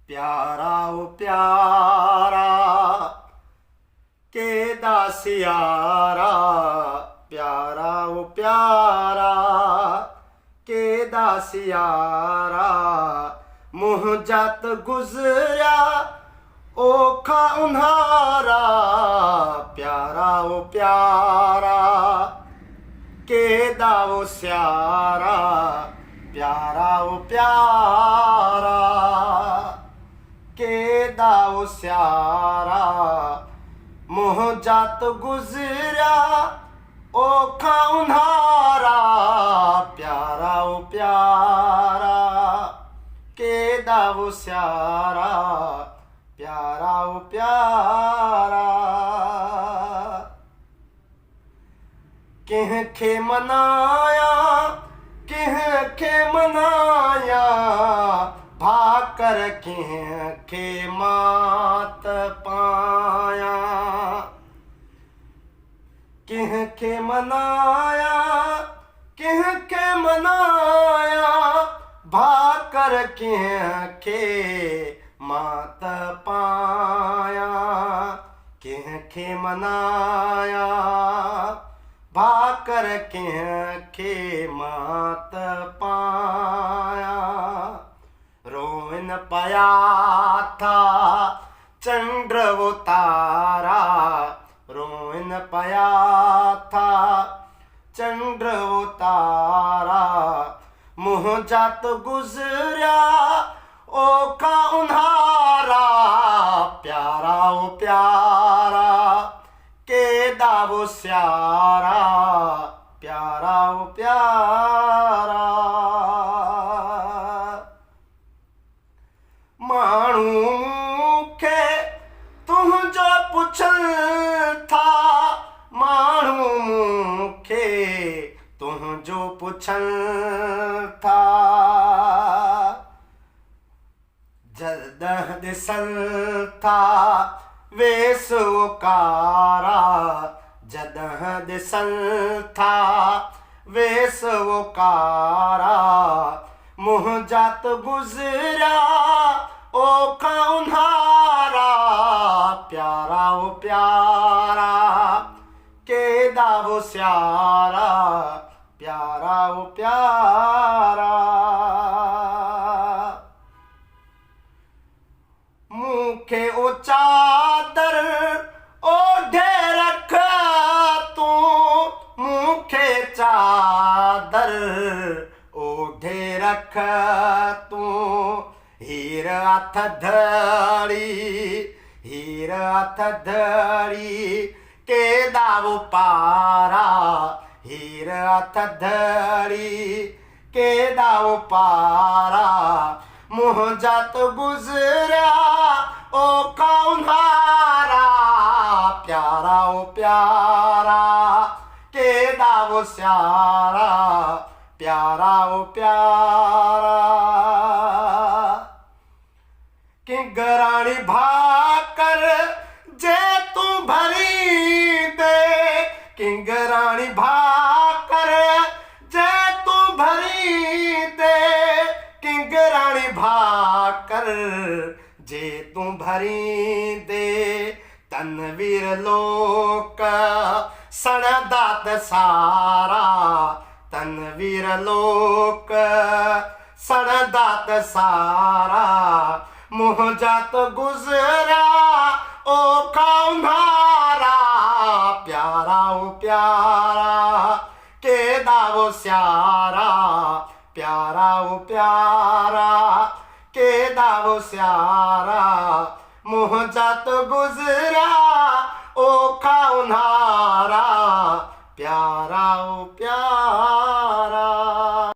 प्यारा ओ प्यारा के दासियारा, प्यारा ओ प्यारा के दासियारा, मुँह जत गुजरिया ओखा उन्हारा, प्यारा ओ प्यारा के दावो स्यारा, प्यारा ओ प्यारा के दावो स्यारा, मुँह जत गुजरिया ओखा उन्हारा, प्यारा ओ प्यारा के दावो स्यारा, प्यारा ओ प्यारा। किह खे मनाया किह खे मनाया, भाकर किह खे मात पाया, किह खे मनाया किह खे मनाया, भाकर किह खे मात पाया, किह खे मनाया भाकर किह खे मात पाया। रोवन पाया था चंद्र वो तारा, रोवन पाया था चंद्र वो तारा, मुँह जत गुजरिया ओखा उन्हारा, प्यारा ओ प्यारा के दावो स्यारा, प्यारा ओ प्यारा। मानू मुखे तुम जो पुछल था, मानू मुखे तुम जो पुछल था, जद दिसल था वेस कारा, जद दिसल था वेस कारा, मुँह जत गुजरिया ओखा उन्हारा, प्यारा ओ प्यारा के दावो स्यारा, प्यारा ओ प्यारा। मुखे ओ चादर ओढ़े रख तू, मुखे चादर ओढ़े रख तू, हीर हथ धड़ी हीर हथ धड़ी के दावो पारा, हीर हथ धड़ी के दावो पारा, मुँह जत गुजरिया ओखा उन्हारा, प्यारा ओ प्यारा के दावो स्यारा, प्यारा ओ प्यारा। किंगरानी भाकर जे तू भरी दे, किंगरानी भाकर जे तू भरी दे, किंगरानी भाकर जे तू भरी दे, तनवीर लोक सण दात सारा, तनवीर लोक सण दात सारा, मुँह जत गुजरिया ओखा उन्हारा, प्यारा ओ प्यारा के दावो स्यारा, प्यारा ओ प्यारा के दावो स्यारा, मुँह जत गुजरिया ओखा उन्हारा।